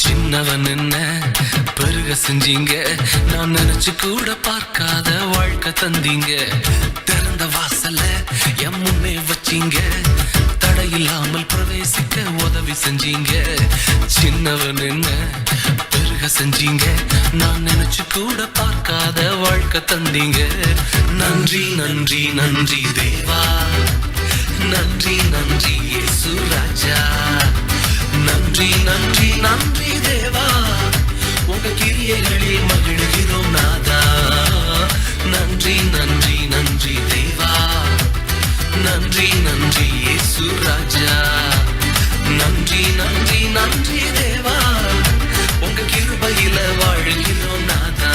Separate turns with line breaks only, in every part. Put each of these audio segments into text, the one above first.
சின்னவன் என்ன பெருக செஞ்சீங்க. நான் நினைச்சு கூட பார்க்காத வாழ்க்கை தந்தீங்க. திறந்த வாசல என் முன்னே வச்சீங்க. தடையில்லாமல் பிரவேசிக்க உதவி செஞ்சீங்க. சின்னவன் என்ன பெருக செஞ்சீங்க. நான் நினைச்சு கூட பார்க்காத வாழ்க்கை தந்தீங்க. நன்றி நன்றி நன்றி தேவா, நன்றி நன்றி இயேசு ராஜா. நன்றி நன்றி நன்றி தேவா, உங்க கிரியைகளில் மகிழ்கிறோம் நாதா. நன்றி நன்றி நன்றி தேவா, நன்றி நன்றி இயேசு ராஜா. நன்றி நன்றி நன்றி தேவா, உங்க கிருபையில வாழ்கிறோம் நாதா.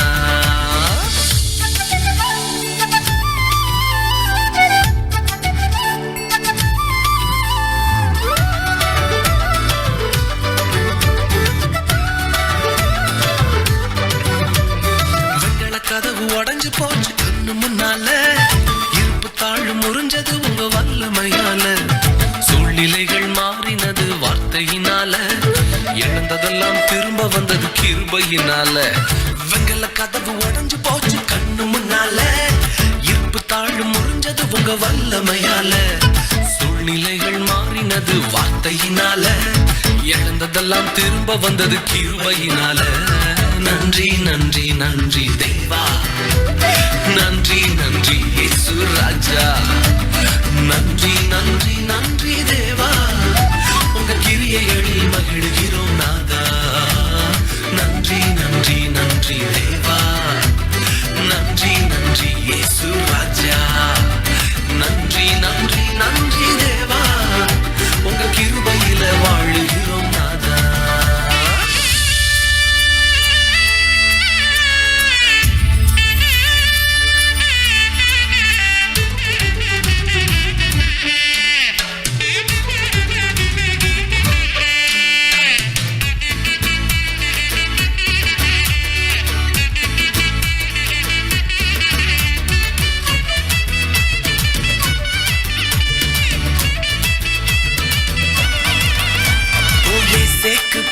கதவு உடைஞ்சு போச்சு கண்ணு முன்னால. இருப்பு தாழ் முறிஞ்சது உங்க வல்லமையால. சூழ்நிலைகள் மாறினது வார்த்தையினால. இழந்ததெல்லாம் திரும்ப வந்தது கிருபையினால. வெங்கல கதவு உடைஞ்சு போச்சு கண்ணு முன்னால. இருப்பு தாழ் முறிஞ்சது உங்க வல்லமையால. சூழ்நிலைகள் மாறினது வார்த்தையினால. இழந்ததெல்லாம் திரும்ப வந்தது கிருபையினால. நன்றி நன்றி நன்றி தேவா, நன்றி நன்றி இயேசு ராஜா. நன்றி நன்றி நன்றி தேவா, உங்க கிரியைகளில் மகிழ்கிறோம் நாதா. நன்றி நன்றி நன்றி தேவா, நன்றி நன்றி இயேசு ராஜா. நன்றி நன்றி நன்றி தேவா, உங்க கிருபையில வாழுகிறோம் நாதா.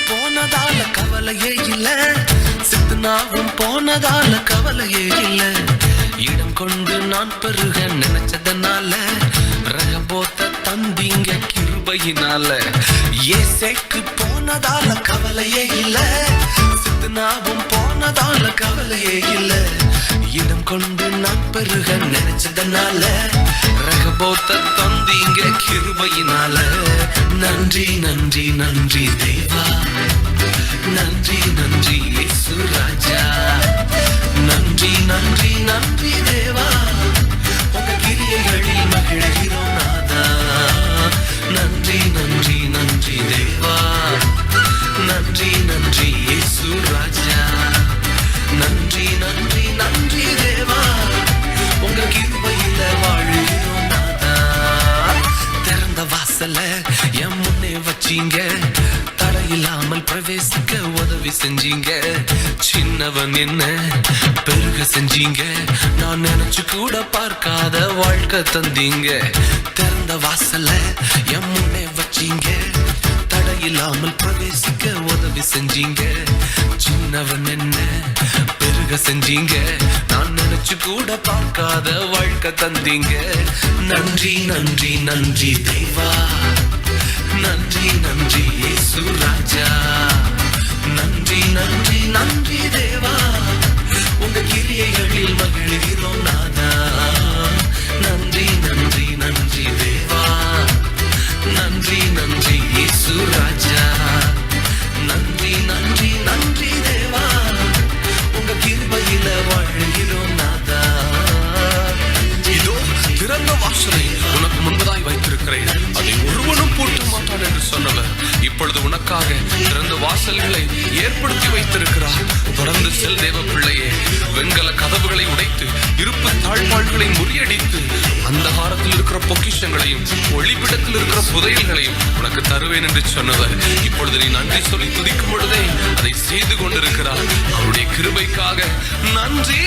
போனதால கவலையே இல்ல, சித்தனாவும் போனதால கவலையே இல்ல. இடம் கொண்டு நான் பெருக நினைச்சதனால ரகபோத்த தந்தீங்க கிருபையினால. ஏசேக்கு போனதால கவலையே இல்ல, சித்தனாவும் போனதால கவலையே இல்ல. இடம் கொண்டு நான் பெருக நினைச்சதனால ரகபோத்த தந்தீங்க கிருபையினால. நன்றி நன்றி நன்றி தேவா, நன்றி நன்றி இயேசு ராஜா. நன்றி நன்றி நன்றி தேவா, உங்க கிரியைகளில் மகிழ்கிறோம் நாதா. நன்றி நன்றி நன்றி தேவா, நன்றி நன்றி இயேசு ராஜா. நன்றி நன்றி நன்றி தேவா, உங்க கிருபையில வாழ்கிறோம் நாதா. திறந்த வாசல என் முன்னே வச்சீங்க. தடையில்லாமல் பிரவேசிக்க உதவி செஞ்சீங்க. சின்னவன் என்ன பெருக செஞ்சீங்க. நான் நினைச்சு கூட பார்க்காத வாழ்க்கை தந்தீங்க. திறந்த வாசல என் முன்னே வச்சீங்க. தடையில்லாமல் பிரவேசிக்க உதவி செஞ்சீங்க. சின்னவன் என்ன பெருக செஞ்சீங்க. நான் நினைச்சு கூட பார்க்காத வாழ்க்கை தந்தீங்க. நன்றி நன்றி நன்றி தேவா, நன்றி நன்றி இயேசு ராஜா. நன்றி நன்றி நன்றி தேவா, உங்க கிரியைகளில் மகிழ்கிறோம் நாதா. நன்றி நன்றி நன்றி தேவா, நன்றி நன்றி இயேசு ராஜா. நன்றி நன்றி நன்றி தேவா, உங்க கிருபையில வாழ்கிறோம் நாதா. இதோ திறந்த வாசலை உனக்கு முன்பதாய் வைத்திருக்கிறேன், அதை ஒருவனும் பூட்ட மாட்டான் என்று சொன்னவர் இப்பொழுது உனக்காக திறந்த வாசல்களை ஏற்படுத்தி வைத்திருக்கிறார். தொடர்ந்து செல் தேவ பிள்ளையே. வெண்கல கதவுகளை உடைத்து இருப்பு தாழ்பாள்களை முறியடித்து அந்தகாரத்தில் இருக்கிற பொக்கிஷங்களையும் ஒளிபிடத்தில் இருக்கிற புதையல்களையும் உனக்கு தருவேன் என்று சொன்னவர் இப்பொழுது நீ நன்றி சொல்லி துதிக்கும் பொழுதே அதை செய்து கொண்டிருக்கிறார். அவருடைய கிருபைக்காக நன்றி.